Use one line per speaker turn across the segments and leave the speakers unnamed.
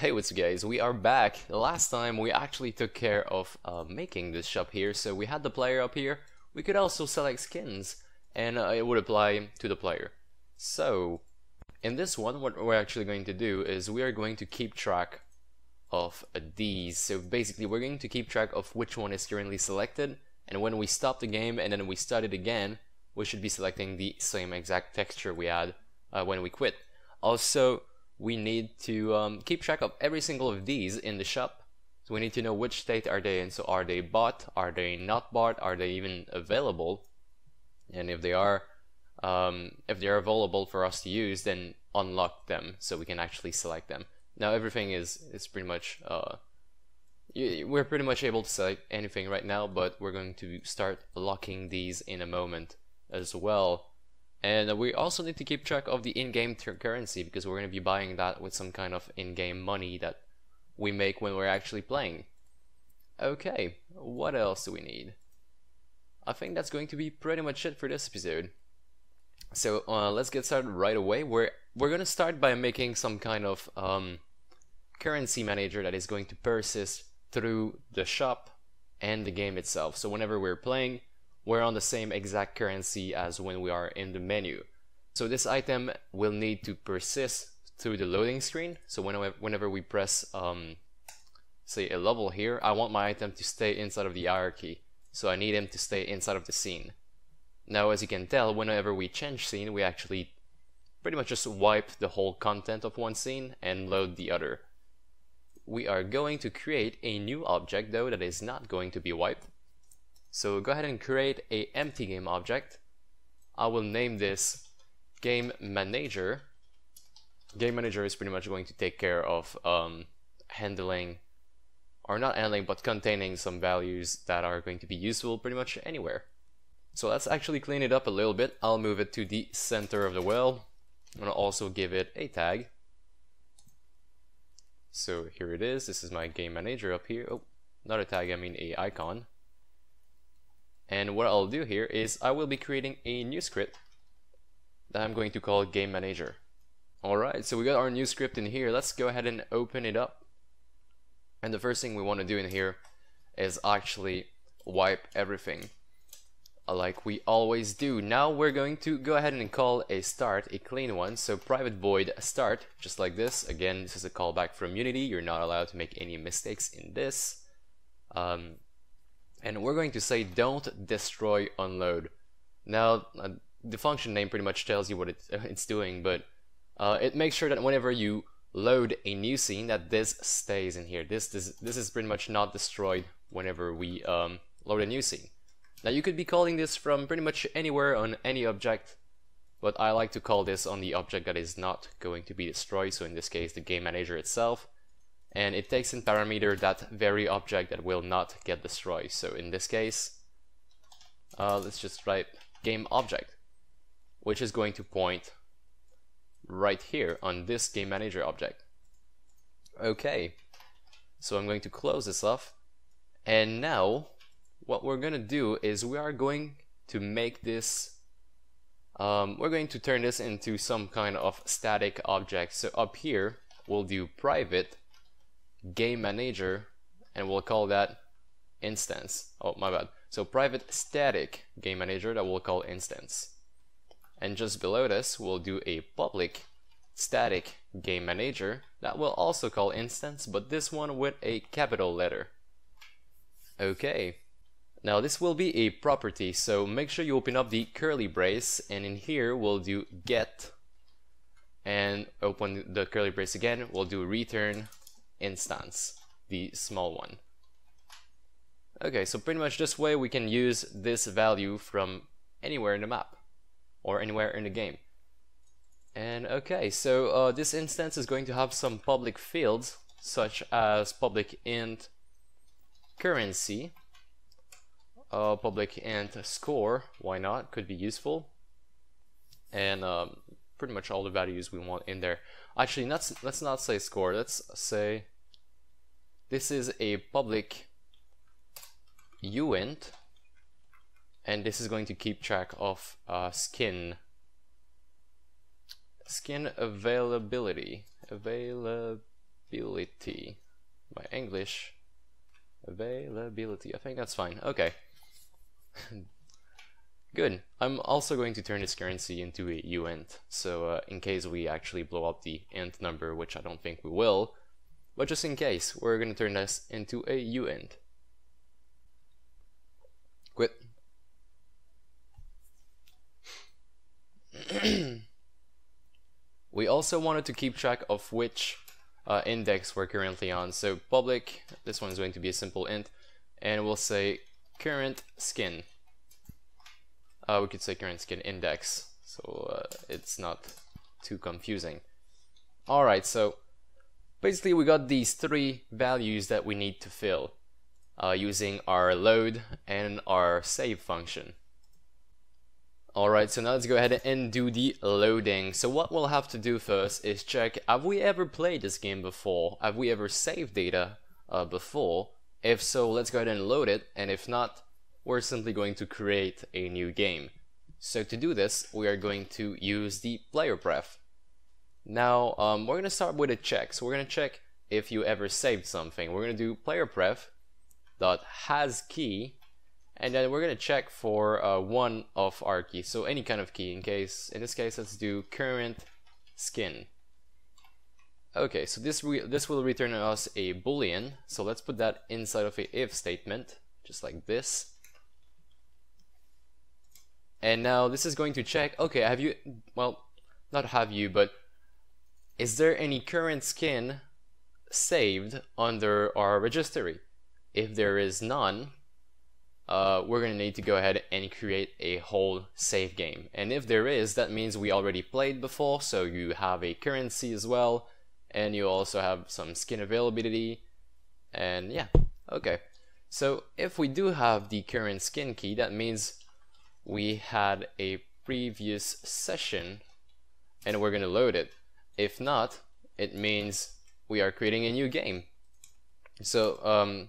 Hey, what's up guys, we are back. Last time we actually took care of making this shop here, so we had the player up here. We could also select skins, and it would apply to the player. So, in this one, what we're actually going to do is we are going to keep track of these. So basically we're going to keep track of which one is currently selected, and when we stop the game and then we start it again, we should be selecting the same exact texture we had when we quit. Also, we need to keep track of every single of these in the shop. So we need to know which state are they in. So are they bought? Are they not bought? Are they even available? And if they are available for us to use, then unlock them so we can actually select them. Now everything is pretty much we're pretty much able to select anything right now, but we're going to start locking these in a moment as well. And we also need to keep track of the in-game currency, because we're going to be buying that with some kind of in-game money that we make when we're actually playing. Okay, what else do we need? I think that's going to be pretty much it for this episode. So let's get started right away. We're going to start by making some kind of currency manager that is going to persist through the shop and the game itself. So whenever we're playing, we're on the same exact currency as when we are in the menu. So this item will need to persist through the loading screen. So whenever we press say a level here, I want my item to stay inside of the hierarchy. So I need him to stay inside of the scene. Now as you can tell, whenever we change scene, we actually pretty much just wipe the whole content of one scene and load the other. We are going to create a new object though that is not going to be wiped. So go ahead and create a empty game object. I will name this Game Manager. Game Manager is pretty much going to take care of handling, or not handling, but containing some values that are going to be useful pretty much anywhere. So let's actually clean it up a little bit. I'll move it to the center of the well. I'm going to also give it a tag. So here it is. This is my Game Manager up here. Oh, not a tag, I mean a icon. And what I'll do here is I will be creating a new script that I'm going to call Game Manager. Alright, so we got our new script in here. Let's go ahead and open it up. And the first thing we want to do in here is actually wipe everything, like we always do. Now we're going to go ahead and call a start, a clean one. So private void start, just like this. Again, this is a callback from Unity. You're not allowed to make any mistakes in this. And we're going to say don't destroy unload. Now the function name pretty much tells you what it's doing, but it makes sure that whenever you load a new scene that this stays in here. This is pretty much not destroyed whenever we load a new scene. Now you could be calling this from pretty much anywhere on any object, but I like to call this on the object that is not going to be destroyed, so in this case the game manager itself. And it takes in parameter that very object that will not get destroyed. So in this case, let's just write game object, which is going to point right here on this game manager object. Okay, so I'm going to close this off, and now what we're going to do is we are going to make this, we're going to turn this into some kind of static object. So up here we'll do private Game Manager, and we'll call that instance. Oh, my bad. So private static Game Manager that we'll call instance. And just below this, we'll do a public static Game Manager that we'll also call instance, but this one with a capital letter. Okay. Now this will be a property, so make sure you open up the curly brace, and in here we'll do get, and open the curly brace again, we'll do return instance, the small one. Okay, so pretty much this way we can use this value from anywhere in the map or anywhere in the game. And okay, so this instance is going to have some public fields such as public int currency, public int score, why not, could be useful, and pretty much all the values we want in there. Actually, let's not say score, let's say this is a public uint, and this is going to keep track of skin availability. availability. My English. Availability. I think that's fine. Okay. Good. I'm also going to turn this currency into a uint, so in case we actually blow up the int number, which I don't think we will, but just in case, we're going to turn this into a uint. Quit. We also wanted to keep track of which index we're currently on, so public, this one's going to be a simple int, and we'll say current skin. We could say current skin index, so it's not too confusing. Alright, so basically we got these three values that we need to fill using our load and our save function. Alright, so now let's go ahead and do the loading. So what we'll have to do first is check, have we ever played this game before? Have we ever saved data before? If so, let's go ahead and load it, and if not, we're simply going to create a new game. So to do this, we are going to use the player pref. Now, we're going to start with a check. So we're going to check if you ever saved something. We're going to do player pref dot has key, and then we're going to check for one of our keys. So any kind of key. In this case, let's do current skin. Okay, so this will return us a boolean. So let's put that inside of a if statement, just like this. And now this is going to check, okay, have you, well, not have you, but is there any current skin saved under our registry? If there is none, we're going to need to go ahead and create a whole save game. And if there is, that means we already played before, so you have a currency as well, and you also have some skin availability, and yeah, okay. So if we do have the current skin key, that means we had a previous session and we're going to load it. If not, it means we are creating a new game. So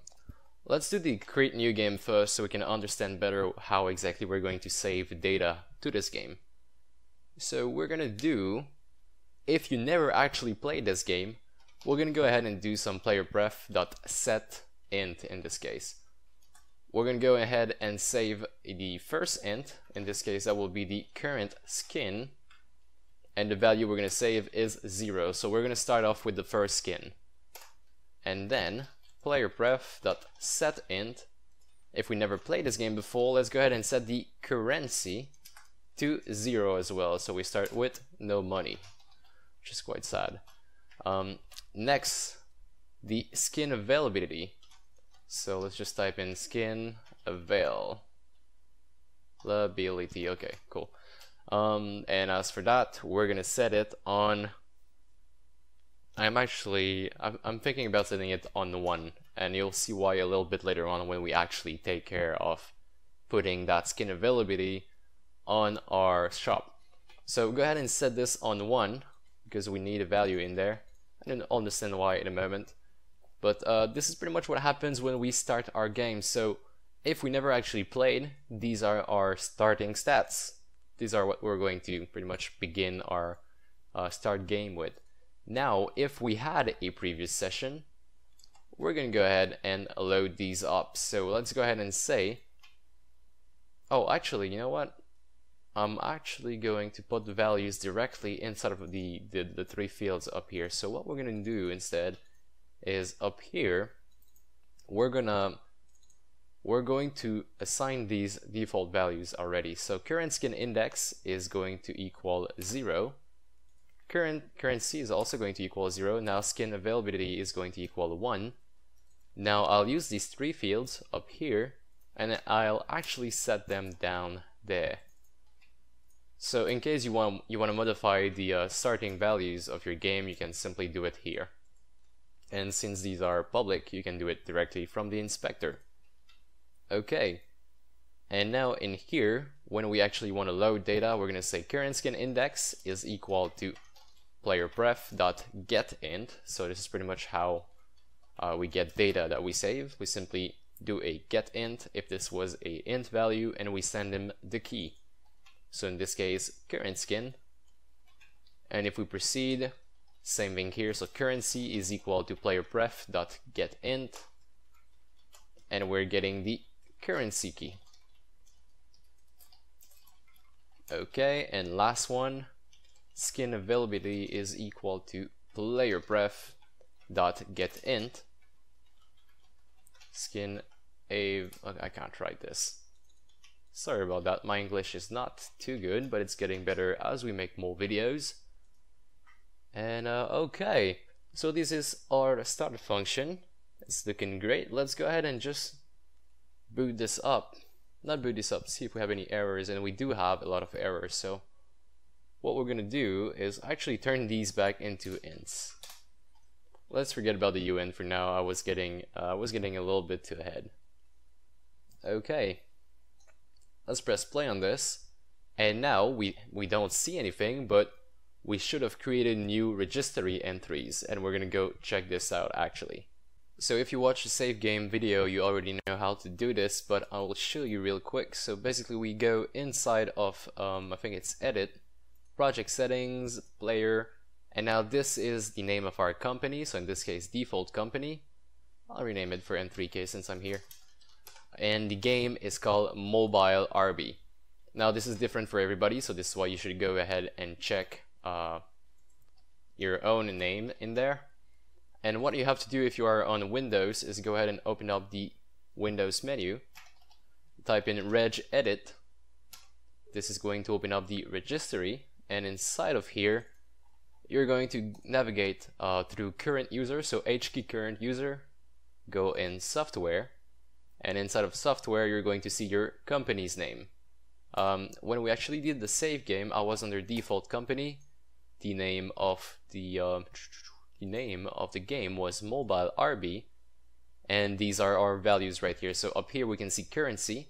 let's do the create new game first so we can understand better how exactly we're going to save data to this game. So we're going to do, if you never actually played this game, we're going to go ahead and do some player pref.set int in this case. We're going to go ahead and save the first int. In this case, that will be the current skin, and the value we're going to save is 0. So we're going to start off with the first skin, and then player pref.set int. If we never played this game before, let's go ahead and set the currency to 0 as well. So we start with no money, which is quite sad. Next, the skin availability. So let's just type in skin availability. Okay, cool. And as for that, we're gonna set it on. I'm thinking about setting it on 1, and you'll see why a little bit later on when we actually take care of putting that skin availability on our shop. So go ahead and set this on 1 because we need a value in there. I don't understand why in a moment. But this is pretty much what happens when we start our game. So if we never actually played, these are our starting stats. These are what we're going to pretty much begin our start game with. Now, if we had a previous session, we're going to go ahead and load these up. So let's go ahead and say, oh, actually, you know what? I'm actually going to put the values directly inside of the three fields up here. So what we're going to do instead is up here, we're going to assign these default values already. So current skin index is going to equal 0. Currency is also going to equal 0. Now skin availability is going to equal 1. Now I'll use these three fields up here, and I'll actually set them down there. So in case you want to modify the starting values of your game, you can simply do it here. And since these are public, you can do it directly from the inspector. Okay, and now in here, when we actually want to load data, we're going to say current skin index is equal to player pref.getInt. So this is pretty much how we get data that we save. We simply do a getInt if this was a int value, and we send him the key. So in this case, current skin. And if we proceed, Same thing here, so currency is equal to player pref dot get int, and we're getting the currency key. Okay, and last one, skin availability is equal to player pref dot get int skin a. I can't write this. Sorry about that, my English is not too good, but it's getting better as we make more videos. And okay, so this is our start function. It's looking great. Let's go ahead and just boot this up. Not boot this up, see if we have any errors, and we do have a lot of errors. So what we're gonna do is actually turn these back into ints. Let's forget about the UN for now. I was getting a little bit too ahead. Okay, let's press play on this, and now we don't see anything, but we should have created new registry entries, and we're gonna go check this out actually. So if you watch the save game video, you already know how to do this, but I will show you real quick. So basically we go inside of I think it's edit, project settings, player, and now this is the name of our company, so in this case default company. I'll rename it for N3K since I'm here. And the game is called Mobile RB. Now this is different for everybody, so this is why you should go ahead and check your own name in there. And what you have to do if you are on Windows is go ahead and open up the Windows menu, type in regedit. This is going to open up the registry, and inside of here you're going to navigate through current user, so HKey current user, go in software, and inside of software you're going to see your company's name. When we actually did the save game, I was under default company. The name of the game was Mobile RB, and these are our values right here. So up here we can see currency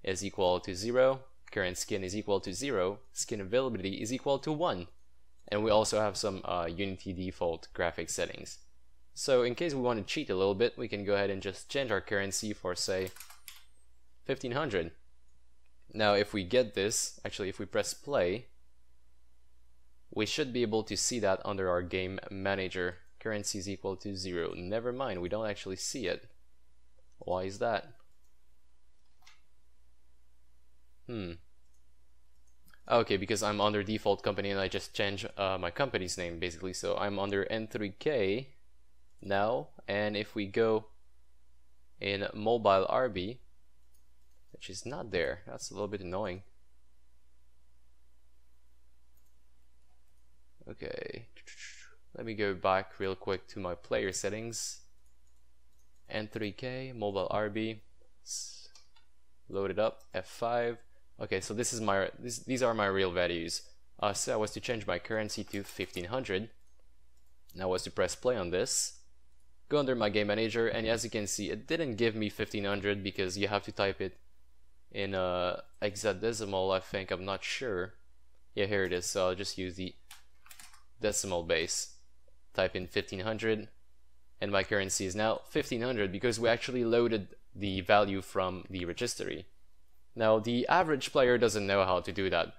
is equal to 0, current skin is equal to 0, skin availability is equal to 1, and we also have some Unity default graphic settings. So in case we want to cheat a little bit, we can go ahead and just change our currency for, say, 1500. Now if we get this, actually if we press play, we should be able to see that under our game manager. Currency is equal to 0. Never mind, we don't actually see it. Why is that? Okay, because I'm under default company and I just changed my company's name basically. So I'm under N3K now, and if we go in Mobile RB, which is not there, that's a little bit annoying. Okay, let me go back real quick to my player settings. N3K, Mobile RB, load it up, F5. Okay, so this is these are my real values. So I was to change my currency to 1500. Now I was to press play on this, go under my game manager, and as you can see, it didn't give me 1500 because you have to type it in hexadecimal, I think. I'm not sure. Yeah, here it is. So I'll just use the decimal base, type in 1500, and my currency is now 1500 because we actually loaded the value from the registry. Now the average player doesn't know how to do that,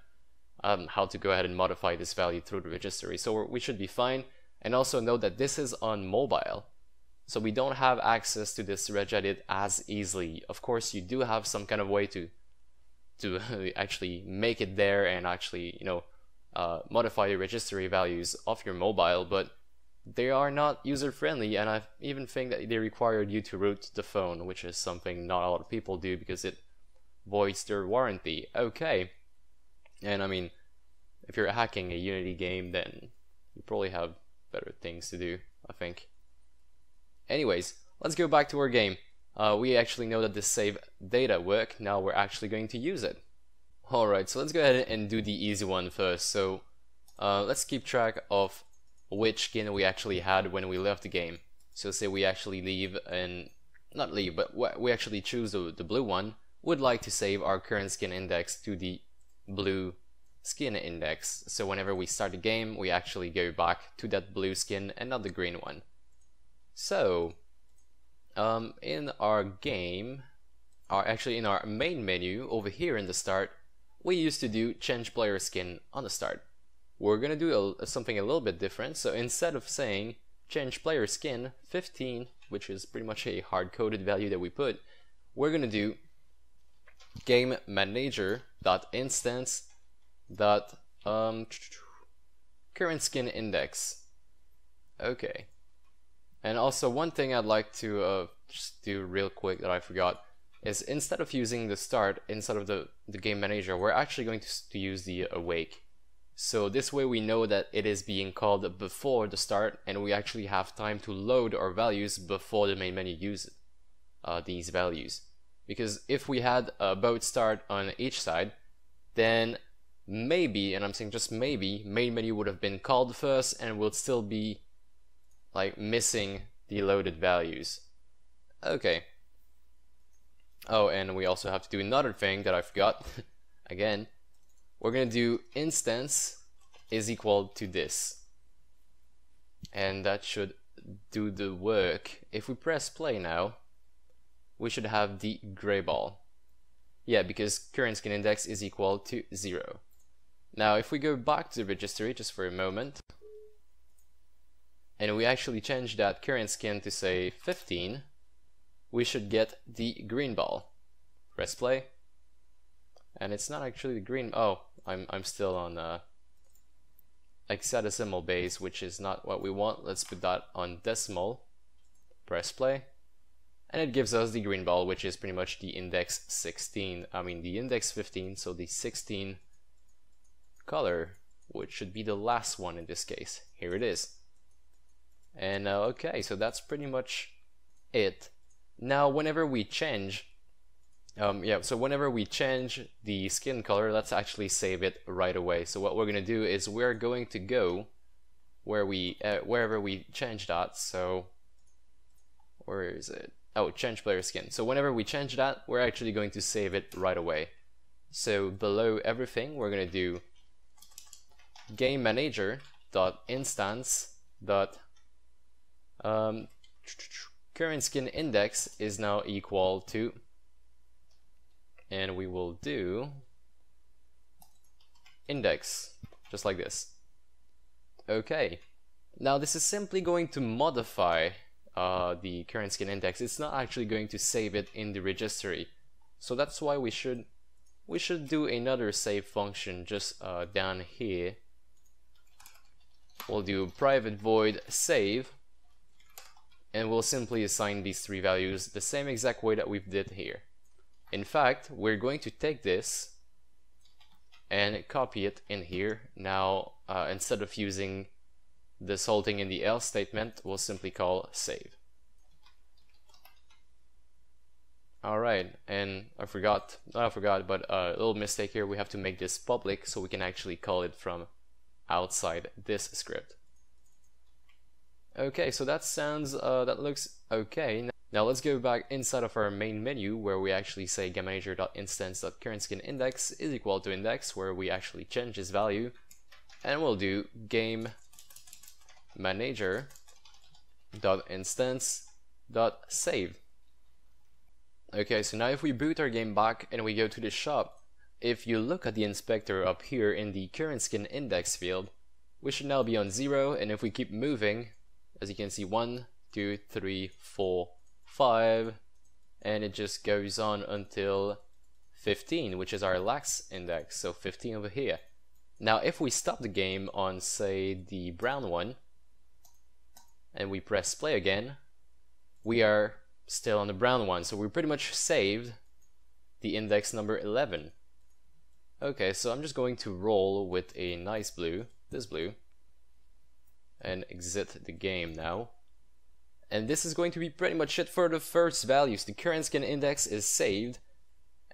how to go ahead and modify this value through the registry, so we should be fine. And also note that this is on mobile, so we don't have access to this regedit as easily. Of course you do have some kind of way to actually make it there and actually, you know, modify the registry values of your mobile, but they are not user-friendly, and I even think that they required you to root the phone, which is something not a lot of people do because it voids their warranty. Okay, and I mean, if you're hacking a Unity game, then you probably have better things to do, I think. Anyways, let's go back to our game. We actually know that this save data work. Now we're actually going to use it. Alright, so let's go ahead and do the easy one first. So let's keep track of which skin we actually had when we left the game. So say we actually leave, and not leave, but we actually choose the blue one. Would like to save our current skin index to the blue skin index. So whenever we start the game, we actually go back to that blue skin and not the green one. So in our game, actually in our main menu over here in the start, we used to do change player skin on the start. we're gonna do something a little bit different. So instead of saying change player skin 15, which is pretty much a hard-coded value that we put, we're gonna do game manager dot instance dot current skin index. Okay. And also one thing I'd like to just do real quick that I forgot is instead of using the start inside of the game manager, we're actually going to use the awake. So this way we know that it is being called before the start, and we actually have time to load our values before the main menu uses these values. Because if we had both start on each side, then maybe, and I'm saying just maybe, main menu would have been called first and would still be like missing the loaded values. Okay. Oh, and we also have to do another thing that I forgot. Again, we're gonna do instance is equal to this, and that should do the work. If we press play now, we should have the gray ball. Yeah, because current skin index is equal to 0. Now if we go back to the registry just for a moment, and we actually change that current skin to say 15, we should get the green ball. Press play, and it's not actually the green. Oh, I'm still on hexadecimal base, which is not what we want. Let's put that on decimal. Press play, and it gives us the green ball, which is pretty much the index 16. I mean the index 15, so the 16 color, which should be the last one in this case. Here it is. And okay, so that's pretty much it. Now whenever we change whenever we change the skin color, let's actually save it right away. So what we're gonna do is we're going to go where wherever we change that. So where is it? Oh, change player skin. So whenever we change that, we're actually going to save it right away. So below everything, we're gonna do game manager dot instance dot current skin index is now equal to, and we will do index, just like this. Okay, now this is simply going to modify the current skin index. It's not actually going to save it in the registry, so that's why we should do another save function just down here. We'll do private void save, and we'll simply assign these three values the same exact way that we did here. In fact, we're going to take this and copy it in here. Now, instead of using this whole thing in the else statement, we'll simply call save. Alright, and I forgot, but a little mistake here. We have to make this public so we can actually call it from outside this script. Okay, so that looks okay. Now let's go back inside of our main menu where we actually say GameManager.instance.currentSkinIndex is equal to index, where we actually change this value, and we'll do GameManager.instance.save. Okay, so now if we boot our game back and we go to the shop, if you look at the inspector up here in the current skin index field, we should now be on 0, and if we keep moving, as you can see, 1, 2, 3, 4, 5, and it just goes on until 15, which is our lax index, so 15 over here. Now if we stop the game on, say, the brown one, and we press play again, we are still on the brown one, so we pretty much saved the index number 11. Okay, so I'm just going to roll with a nice blue, this blue, and exit the game now. And this is going to be pretty much it for the first values. The current skin index is saved,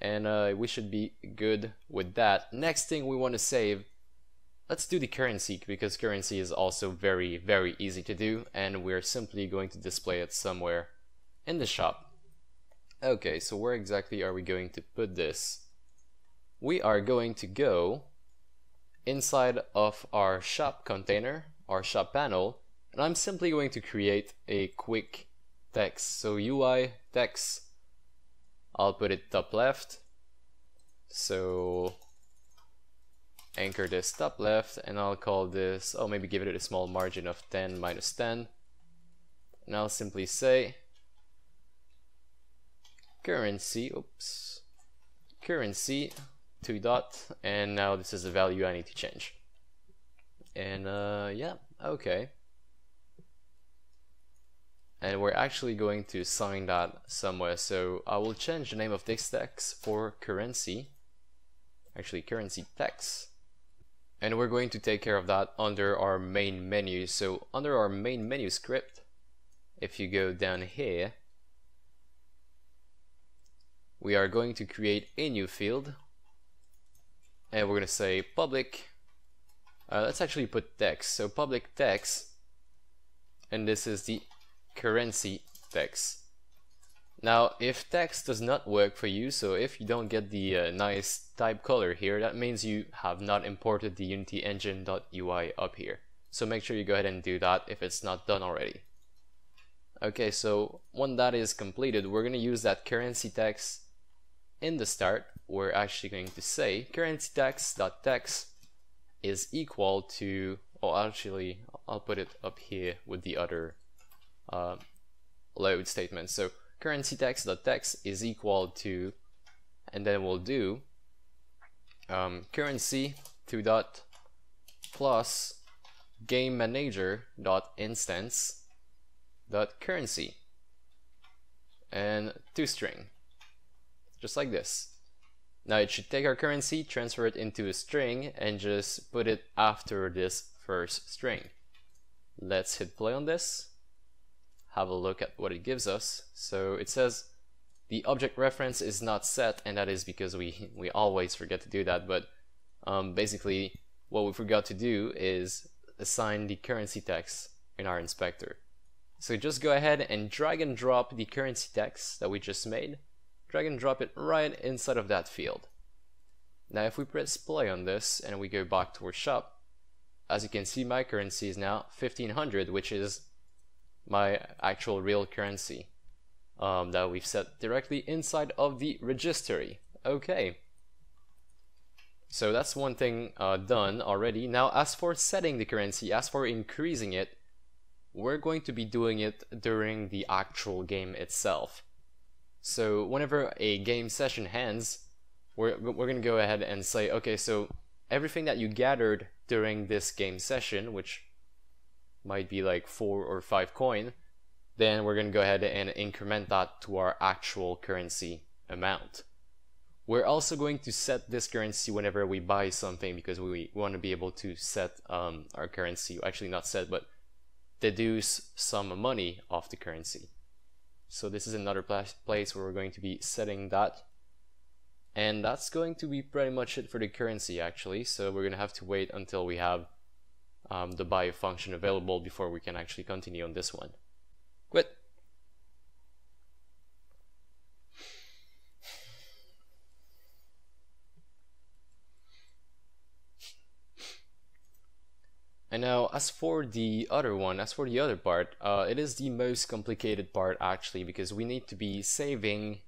and we should be good with that. Next thing we want to save, let's do the currency, because currency is also very, very easy to do, and we're simply going to display it somewhere in the shop. Okay, so where exactly are we going to put this? We are going to go inside of our shop container, our shop panel, and I'm simply going to create a quick text. So UI text, I'll put it top left. So anchor this top left, and I'll call this, oh, maybe give it a small margin of 10 minus 10, and I'll simply say currency, currency 2 dot, and now this is the value I need to change. And yeah, okay. And we're actually going to assign that somewhere, so I will change the name of this text for currency, actually currency text, and we're going to take care of that under our main menu. So under our main menu script, if you go down here, we are going to create a new field, and we're going to say public, let's actually put text, so public text, and this is the currency text. Now if text does not work for you, so if you don't get the nice type color here, that means you have not imported the Unity engine.ui up here. So make sure you go ahead and do that if it's not done already. Okay, so when that is completed, we're going to use that currency text in the start. We're actually going to say currency text.text is equal to, oh actually I'll put it up here with the other load statement. So currency text.text is equal to, and then we'll do currency 2 dot plus game manager dot instance dot currency and toString, just like this. Now it should take our currency, transfer it into a string, and just put it after this first string. Let's hit play on this, have a look at what it gives us. So it says the object reference is not set, and that is because we always forget to do that, but basically what we forgot to do is assign the currency text in our inspector. So just go ahead and drag and drop the currency text that we just made, drag and drop it right inside of that field. Now if we press play on this and we go back to our shop, as you can see my currency is now 1500, which is my actual real currency that we've set directly inside of the registry. Okay, so that's one thing done already. Now as for setting the currency, as for increasing it, we're going to be doing it during the actual game itself. So whenever a game session ends, we're going to go ahead and say, okay, so everything that you gathered during this game session, which might be like 4 or 5 coin, then we're going to go ahead and increment that to our actual currency amount. We're also going to set this currency whenever we buy something, because we want to be able to set our currency, actually not set, but deduce some money off the currency. So this is another place where we're going to be setting that. And that's going to be pretty much it for the currency actually. So we're going to have to wait until we have the buy function available before we can actually continue on this one. Quit. And now as for the other one, as for the other part, it is the most complicated part actually, because we need to be saving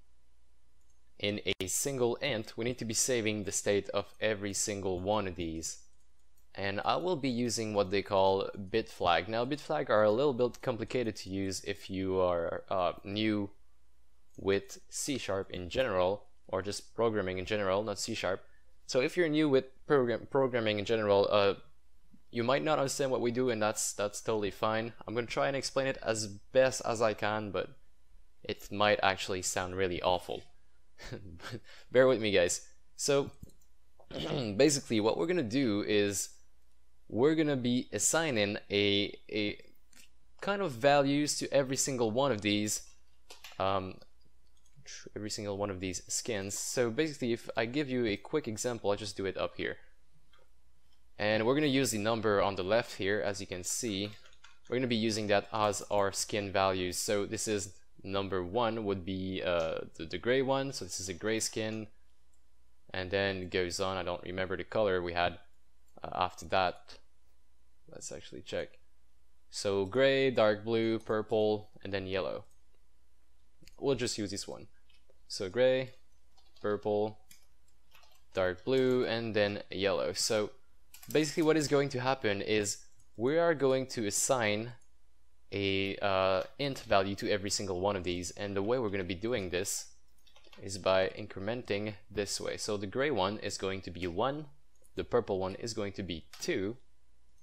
in a single int, we need to be saving the state of every single one of these. And I will be using what they call bit flag. Now bit flag are a little bit complicated to use if you are new with C# in general, or just programming in general, not C#. So if you're new with programming in general, you might not understand what we do, and that's totally fine. I'm going to try and explain it as best as I can, but it might actually sound really awful. Bear with me guys. So basically what we're going to do is we're going to be assigning a kind of values to every single one of these skins. So basically if I give you a quick example, I'll just do it up here. And we're going to use the number on the left here, as you can see. We're going to be using that as our skin values. So this is number 1 would be the gray one, so this is a gray skin. And then it goes on, I don't remember the color we had after that. Let's actually check. So gray, dark blue, purple, and then yellow. We'll just use this one. So gray, purple, dark blue, and then yellow. So basically what is going to happen is we are going to assign a int value to every single one of these, and the way we're going to be doing this is by incrementing this way. So the gray one is going to be 1, the purple one is going to be 2,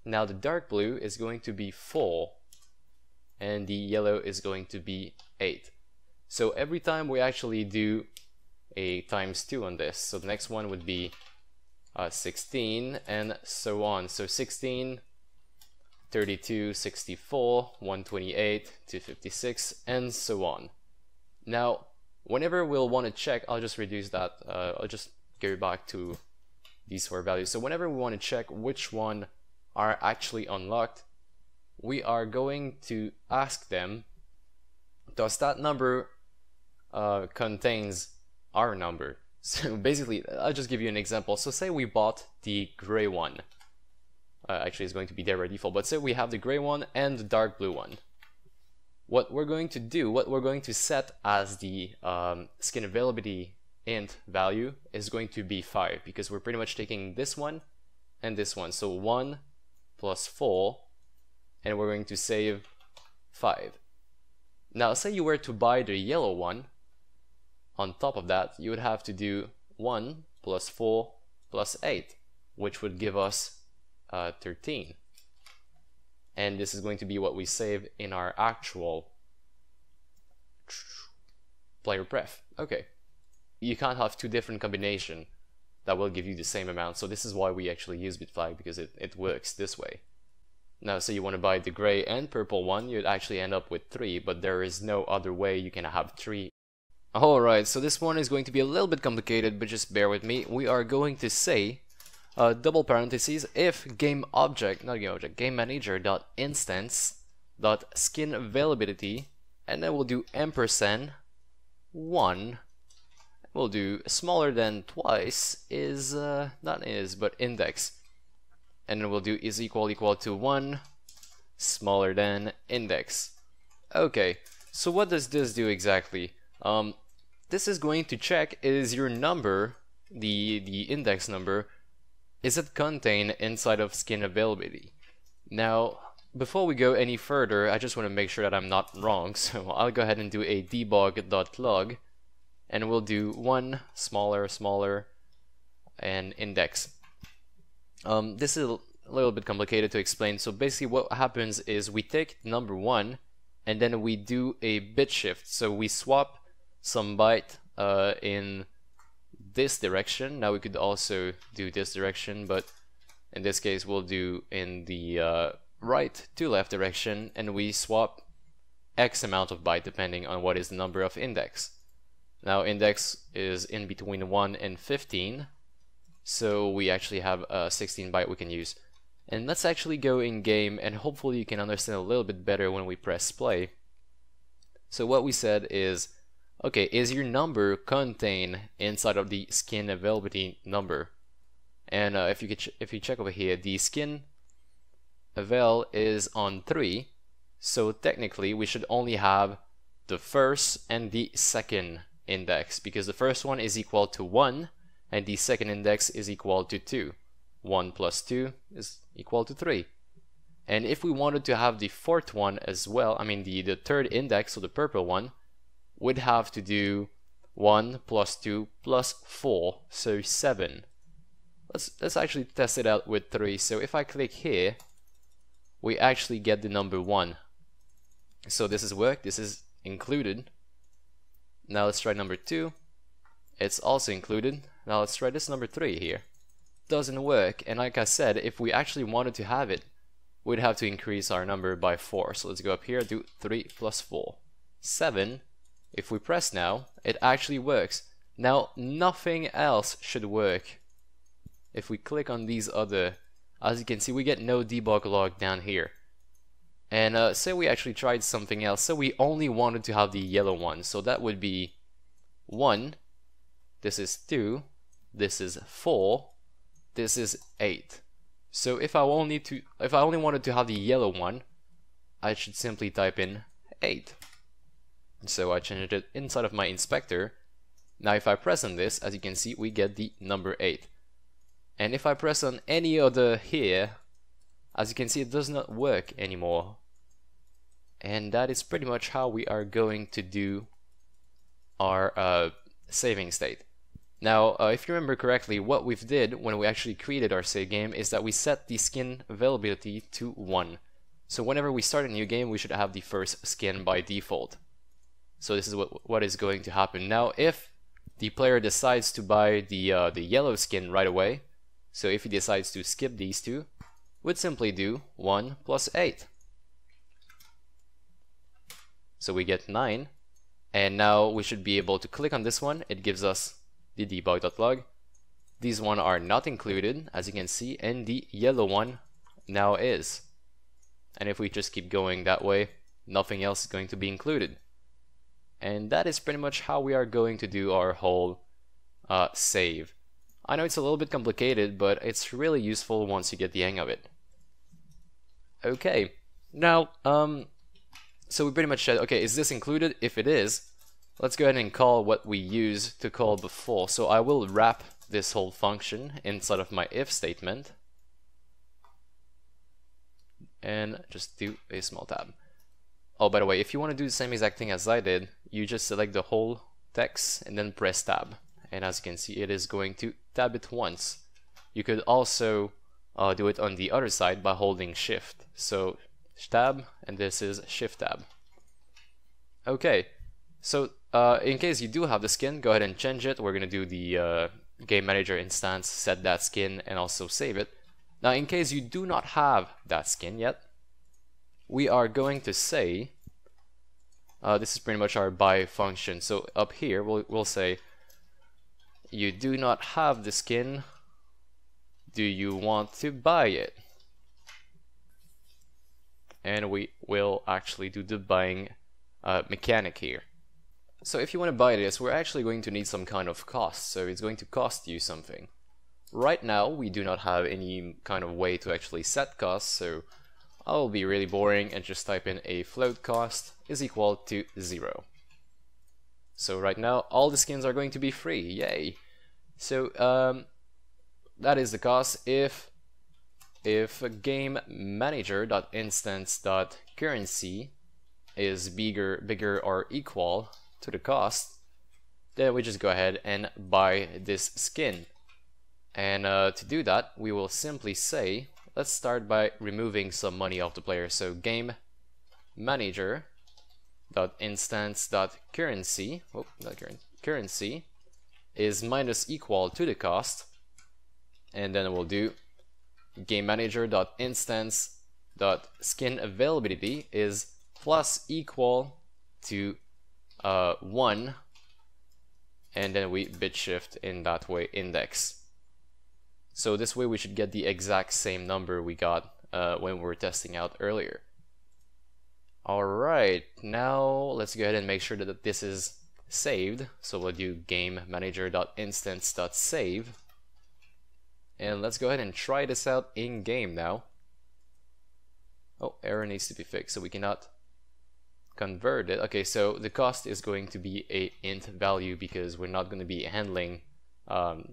now the dark blue is going to be 4, and the yellow is going to be 8. So every time we actually do a times 2 on this, so the next one would be 16 and so on. So 16, 32, 64, 128, 256, and so on. Now, whenever we'll want to check, I'll just reduce that, I'll just go back to these 4 values. So whenever we want to check which one are actually unlocked, we are going to ask them, does that number contains our number? So basically, I'll just give you an example. So say we bought the gray one. Actually, it's going to be there by default, but say we have the gray one and the dark blue one. What we're going to do, what we're going to set as the skin availability int value is going to be 5, because we're pretty much taking this one and this one. So 1 plus 4, and we're going to save 5. Now, say you were to buy the yellow one, on top of that, you would have to do 1 plus 4 plus 8, which would give us 13. And this is going to be what we save in our actual player pref. Okay. You can't have 2 different combinations that will give you the same amount, so this is why we actually use bitflag, because it works this way. Now, say you want to buy the gray and purple one, you'd actually end up with 3, but there is no other way you can have 3. Alright, so this one is going to be a little bit complicated, but just bear with me. We are going to say double parentheses if game object, not game object, game manager dot instance dot skin availability, and then we'll do ampersand 1. We'll do smaller than twice is not is but index, and then we'll do is equal to 1 smaller than index. Okay, so what does this do exactly? This is going to check, is your number, the index number, is it contained inside of skin availability? Now, before we go any further, I just want to make sure that I'm not wrong, so I'll go ahead and do a debug.log, and we'll do 1 smaller and index. This is a little bit complicated to explain. So basically what happens is we take number 1 and then we do a bit shift. So we swap some byte in this direction. Now we could also do this direction, but in this case we'll do in the right to left direction, and we swap X amount of byte depending on what is the number of index. Now index is in between 1 and 15, so we actually have a 16 byte we can use. And let's actually go in game, and hopefully you can understand a little bit better when we press play. So what we said is, okay, is your number contained inside of the skin availability number? And if you check over here, the skin avail is on 3, so technically we should only have the first and the second index, because the first one is equal to 1 and the second index is equal to 2. 1 plus 2 is equal to 3. And if we wanted to have the fourth one as well, I mean the third index, so the purple one, we'd have to do 1 plus 2 plus 4, so 7. Let's actually test it out with 3. So if I click here, we actually get the number 1. So this is work, this is included. Now let's try number 2. It's also included. Now let's try this number 3 here. Doesn't work, and like I said, if we actually wanted to have it, we'd have to increase our number by 4. So let's go up here, do 3 plus 4. 7. If we press now, it actually works. Now nothing else should work. If we click on these other, as you can see, we get no debug log down here. And say we actually tried something else, so we only wanted to have the yellow one, so that would be 1, this is 2, this is 4, this is 8. So if I only wanted to have the yellow one, I should simply type in 8. So I changed it inside of my inspector. Now if I press on this, as you can see, we get the number 8. And if I press on any other here, as you can see, it does not work anymore. And that is pretty much how we are going to do our saving state. Now, if you remember correctly, what we did when we actually created our save game is that we set the skin availability to 1. So whenever we start a new game, we should have the first skin by default. So this is what is going to happen. Now, if the player decides to buy the yellow skin right away, so if he decides to skip these two, we'd simply do 1 plus 8. So we get 9, and now we should be able to click on this one. It gives us the debug.log. These one are not included, as you can see, and the yellow one now is. And if we just keep going that way, nothing else is going to be included. And that is pretty much how we are going to do our whole save. I know it's a little bit complicated, but it's really useful once you get the hang of it. Okay, now, so we pretty much said, okay, is this included? If it is, let's go ahead and call what we used to call before. So I will wrap this whole function inside of my if statement and just do a small tab. Oh, by the way, if you want to do the same exact thing as I did, you just select the whole text and then press tab. And as you can see, it is going to tab it once. You could also do it on the other side by holding shift. So tab, and this is shift tab. Okay, so in case you do have the skin, go ahead and change it. We're going to do the game manager instance, set that skin, and also save it. Now in case you do not have that skin yet, we are going to say, this is pretty much our buy function. So up here we'll say, you do not have the skin, do you want to buy it? And we will actually do the buying mechanic here. So if you want to buy this, we're actually going to need some kind of cost, so it's going to cost you something. Right now we do not have any kind of way to actually set costs, so I'll be really boring and just type in a float cost is equal to 0. So right now all the skins are going to be free, yay! So that is the cost. If game manager.instance.currency is bigger or equal to the cost, then we just go ahead and buy this skin. And to do that, we will simply say, let's start by removing some money off the player. So game manager.instance.currency, currency is minus equal to the cost, and then we'll do game manager.instance.skin availability is plus equal to 1, and then we bit shift in that way index. So this way we should get the exact same number we got when we were testing out earlier. Alright, now let's go ahead and make sure that this is saved. So we'll do game manager.instance.save, and let's go ahead and try this out in game now. Oh, error needs to be fixed, so we cannot convert it. Okay, so the cost is going to be a int value because we're not going to be handling the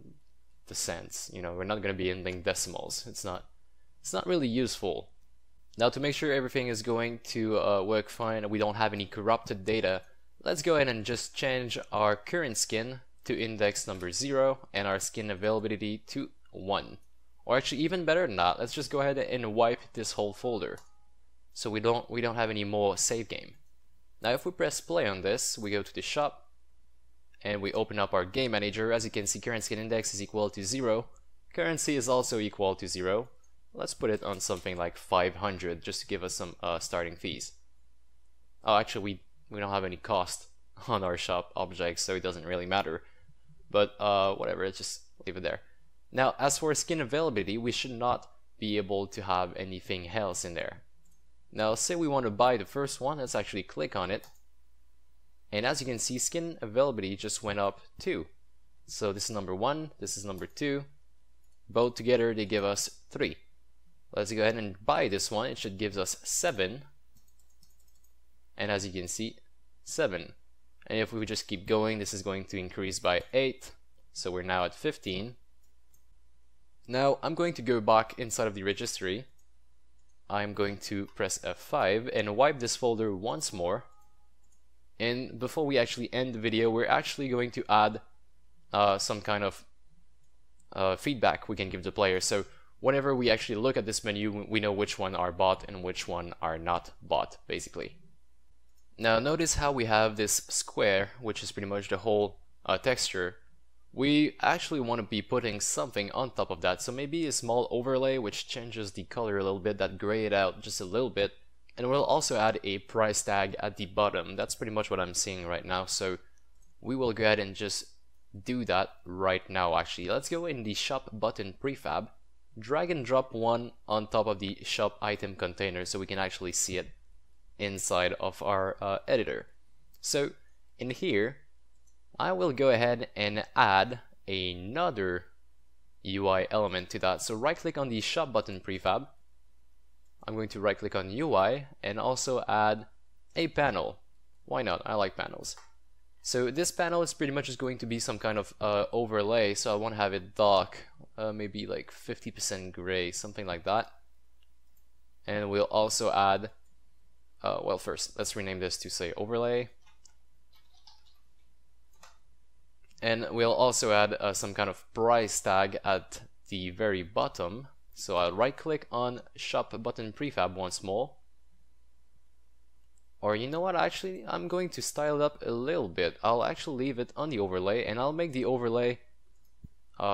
cents. You know, we're not going to be handling decimals. It's not really useful. Now to make sure everything is going to work fine, we don't have any corrupted data, let's go ahead and just change our current skin to index number 0 and our skin availability to 1. Or actually even better than that, let's just go ahead and wipe this whole folder so we don't have any more save game. Now if we press play on this, we go to the shop and we open up our game manager. As you can see, current skin index is equal to 0. Currency is also equal to 0. Let's put it on something like 500 just to give us some starting fees. Oh, actually we don't have any cost on our shop objects, so it doesn't really matter. But whatever, let's just leave it there. Now as for skin availability, we should not be able to have anything else in there. Now say we want to buy the first one, let's actually click on it. And as you can see, skin availability just went up 2. So this is number 1, this is number 2. Both together they give us 3. Let's go ahead and buy this one. It should give us 7. And as you can see, 7. And if we just keep going, this is going to increase by 8. So we're now at 15. Now I'm going to go back inside of the registry. I'm going to press F5 and wipe this folder once more. And before we actually end the video, we're actually going to add some kind of feedback we can give the player. So whenever we actually look at this menu, we know which one are bought and which one are not bought, basically. Now notice how we have this square, which is pretty much the whole texture. We actually want to be putting something on top of that, so maybe a small overlay which changes the color a little bit, that gray it out just a little bit, and we'll also add a price tag at the bottom. That's pretty much what I'm seeing right now, so we will go ahead and just do that right now. Actually, let's go in the shop button prefab, drag and drop one on top of the shop item container so we can actually see it inside of our editor. So in here, I will go ahead and add another UI element to that. So right click on the shop button prefab. I'm going to right click on UI and also add a panel. Why not? I like panels. So this panel is pretty much just going to be some kind of overlay. So I want to have it dark, maybe like 50% gray, something like that. And we'll also add, well, first let's rename this to say overlay. And we'll also add some kind of price tag at the very bottom. So I'll right click on shop button prefab once more. Or you know what, actually I'm going to style it up a little bit. I'll actually leave it on the overlay and I'll make the overlay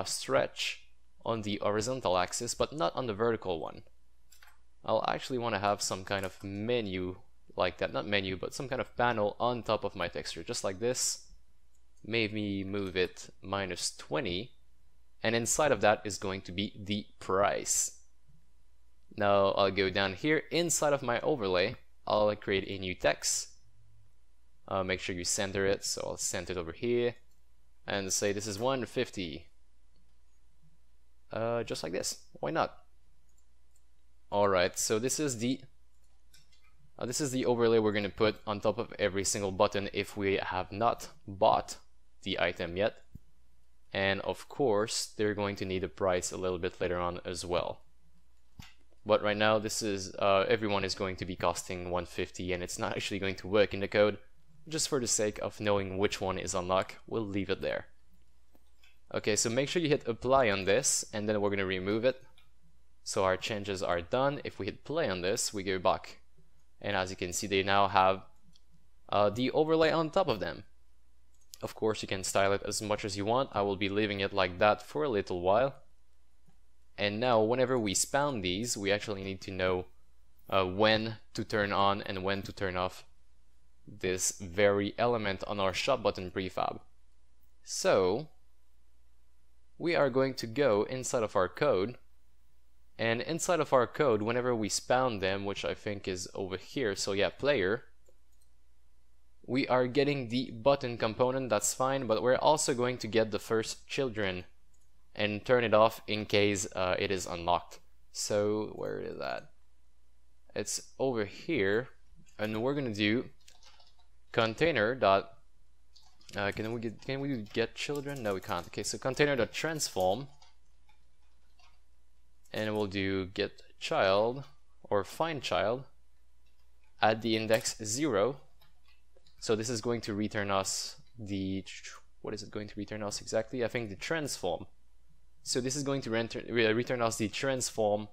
stretch on the horizontal axis but not on the vertical one. I'll actually want to have some kind of menu like that, not menu but some kind of panel on top of my texture, just like this. Maybe move it -20, and inside of that is going to be the price. Now I'll go down here inside of my overlay. I'll create a new text. Make sure you center it, so I'll center it over here and say this is 150. Just like this. Why not? Alright, so this is the overlay we're going to put on top of every single button if we have not bought the item yet. And of course they're going to need a price a little bit later on as well. But right now this is everyone is going to be costing 150 and it's not actually going to work in the code. Just for the sake of knowing which one is unlocked, we'll leave it there. Okay, so make sure you hit apply on this and then we're going to remove it. So our changes are done. If we hit play on this, we go back. And as you can see, they now have the overlay on top of them. Of course, you can style it as much as you want. I will be leaving it like that for a little while. And now, whenever we spawn these, we actually need to know when to turn on and when to turn off this very element on our shop button prefab. So, we are going to go inside of our code. And inside of our code, whenever we spawn them, which I think is over here, so yeah, player, we are getting the button component, that's fine, but we're also going to get the first children and turn it off in case it is unlocked. So where is that? It's over here, and we're gonna do container dot can we get children? No, we can't. Okay, so container dot transform. And we'll do get child or find child at the index 0. So this is going to return us the, what is it going to return us exactly? I think the transform. So this is going to return us the transform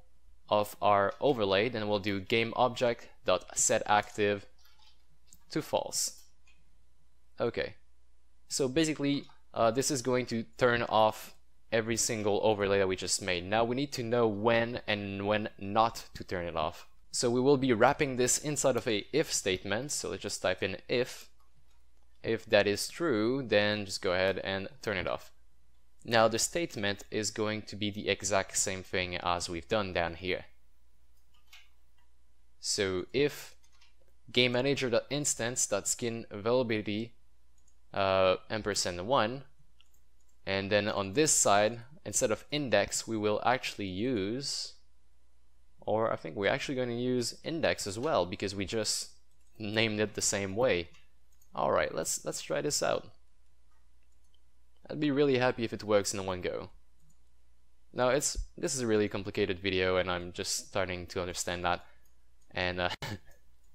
of our overlay. Then we'll do game object dot set active to false. Okay. So basically, this is going to turn off every single overlay that we just made. Now we need to know when and when not to turn it off. So we will be wrapping this inside of a if statement. So let's just type in if. If that is true, then just go ahead and turn it off. Now the statement is going to be the exact same thing as we've done down here. So if GameManager.instance.skin availability %1, and then on this side, instead of index, we will actually use, or I think we're actually going to use index as well, because we just named it the same way. Alright, let's try this out. I'd be really happy if it works in one go. Now this is a really complicated video and I'm just starting to understand that, and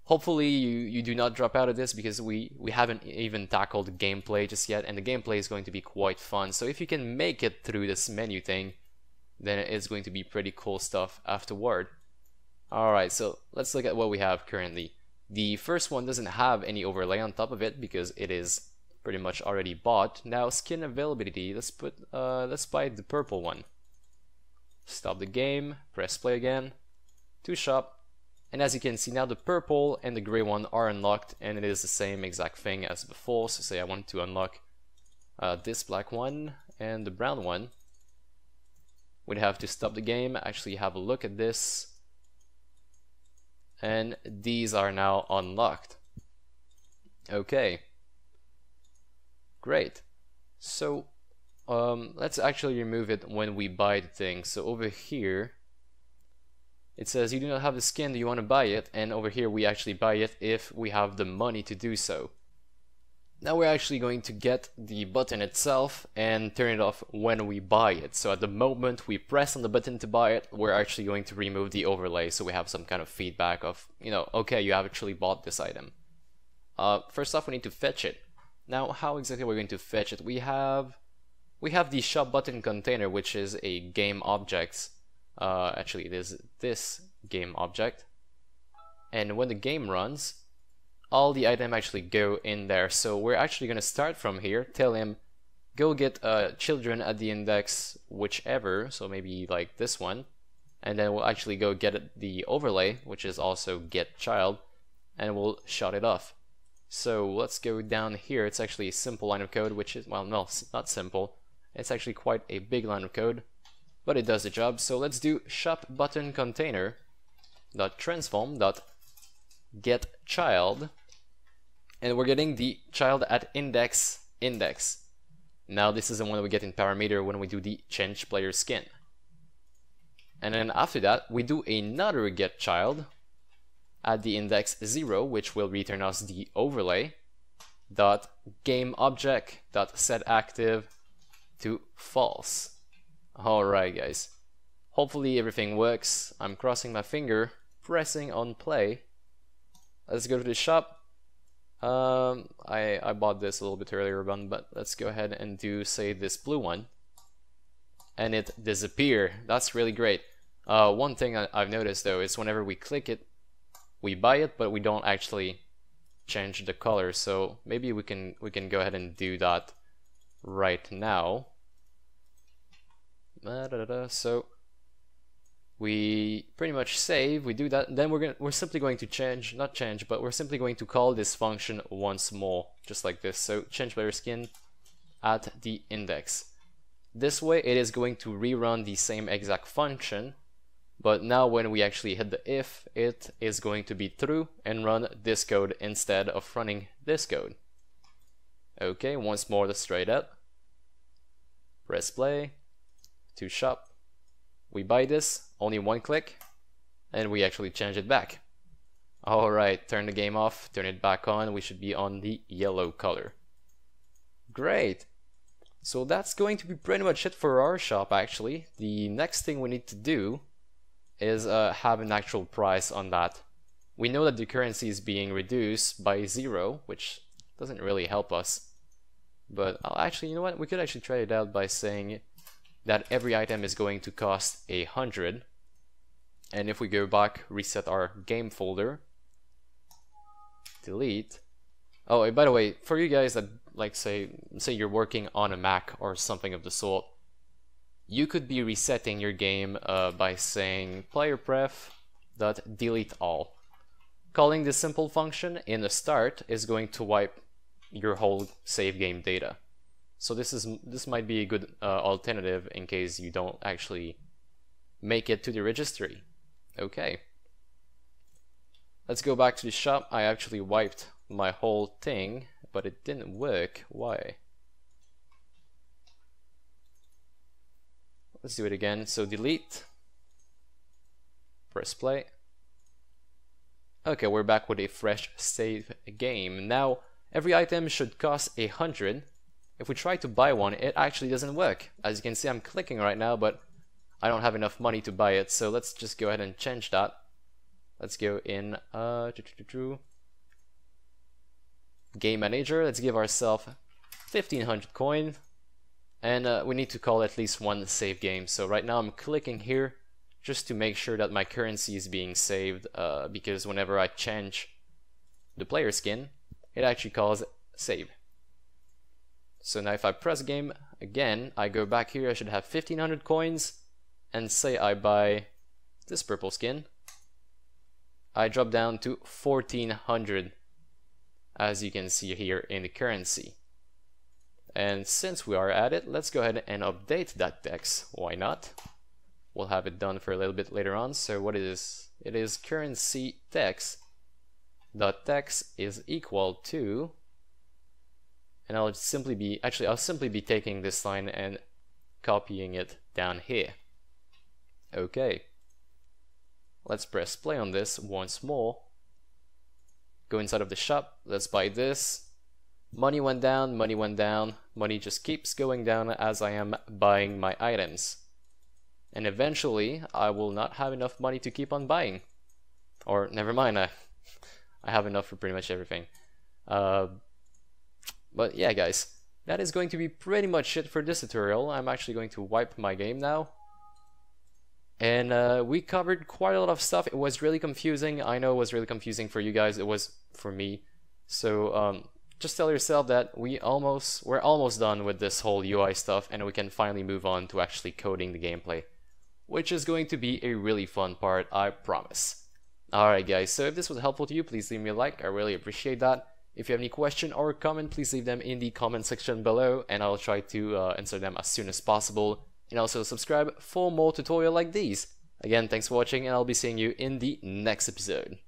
hopefully you do not drop out of this, because we haven't even tackled gameplay just yet, and the gameplay is going to be quite fun. So if you can make it through this menu thing, then it's going to be pretty cool stuff afterward. Alright, so let's look at what we have currently. The first one doesn't have any overlay on top of it because it is pretty much already bought. Now skin availability, let's buy the purple one. Stop the game, press play again, to shop, and as you can see now the purple and the gray one are unlocked, and it is the same exact thing as before. So say I want to unlock this black one and the brown one, we'd have to stop the game, actually have a look at this, and these are now unlocked. Okay, great. So let's actually remove it when we buy the thing. So over here it says you do not have the skin, do you want to buy it? And over here we actually buy it if we have the money to do so. Now we're actually going to get the button itself and turn it off when we buy it. So at the moment we press on the button to buy it, we're actually going to remove the overlay, so we have some kind of feedback of, you know, okay, you have actually bought this item. First off, we need to fetch it. Now how exactly are we going to fetch it? We have the shop button container, which is a game object. Actually it is this game object, and when the game runs, all the items actually go in there. So we're actually going to start from here, tell him go get children at the index whichever, so maybe like this one, and then we'll actually go get the overlay, which is also get child, and we'll shut it off. So let's go down here. It's actually a simple line of code, which is, well, no, it's not simple, it's actually quite a big line of code, but it does the job. So let's do shop button container dot transform dot get child, and we're getting the child at index. Now this is the one that we get in parameter when we do the change player skin, and then after that we do another get child at the index 0, which will return us the overlay dot game object dot set active to false. Alright guys, hopefully everything works. I'm crossing my finger, pressing on play. Let's go to the shop. I bought this a little bit earlier on, but let's go ahead and do, say, this blue one, and it disappeared. That's really great. One thing I've noticed though is whenever we click it, we buy it, but we don't actually change the color. So maybe we can go ahead and do that right now. So we pretty much save, we do that, and then we're simply going to we're simply going to call this function once more, just like this. So change player skin at the index. This way it is going to rerun the same exact function, but now when we actually hit the if, it is going to be true and run this code instead of running this code. Okay, once more, let's try that. Press play, to shop, we buy this, only one click, and we actually change it back. Alright, turn the game off, turn it back on, we should be on the yellow color. Great! So that's going to be pretty much it for our shop actually. The next thing we need to do is have an actual price on that. We know that the currency is being reduced by 0, which doesn't really help us. But actually, you know what, we could actually try it out by saying that every item is going to cost 100, and if we go back, reset our game folder, delete. Oh, and by the way, for you guys that like say you're working on a Mac or something of the sort, you could be resetting your game by saying player pref dot delete all. Calling this simple function in the start is going to wipe your whole save game data. So this might be a good alternative in case you don't actually make it to the registry. Okay. Let's go back to the shop. I actually wiped my whole thing, but it didn't work. Why? Let's do it again. So delete. Press play. Okay, we're back with a fresh save game. Now, every item should cost 100. If we try to buy one, it actually doesn't work. As you can see, I'm clicking right now, but I don't have enough money to buy it, so let's just go ahead and change that. Let's go in Game Manager. Let's give ourselves 1500 coin, and we need to call at least one save game. So right now I'm clicking here just to make sure that my currency is being saved, because whenever I change the player skin, it actually calls save. So now if I press game again, I go back here, I should have 1500 coins, and say I buy this purple skin, I drop down to 1400, as you can see here in the currency. And since we are at it, let's go ahead and update that text. Why not? We'll have it done for a little bit later on. So what it is currency text dot text is equal to, and I'll simply be taking this line and copying it down here. Okay, let's press play on this once more. Go inside of the shop, let's buy this. Money went down, money went down, money just keeps going down as I am buying my items. And eventually, I will not have enough money to keep on buying. Or, never mind, I have enough for pretty much everything. But yeah, guys, that is going to be pretty much it for this tutorial. I'm actually going to wipe my game now. And we covered quite a lot of stuff. It was really confusing. I know it was really confusing for you guys. It was for me. So just tell yourself that we're almost done with this whole UI stuff, and we can finally move on to actually coding the gameplay, which is going to be a really fun part, I promise. Alright guys, so if this was helpful to you, please leave me a like. I really appreciate that. If you have any question or comment, please leave them in the comment section below, and I'll try to answer them as soon as possible. And also subscribe for more tutorials like these. Again, thanks for watching, and I'll be seeing you in the next episode.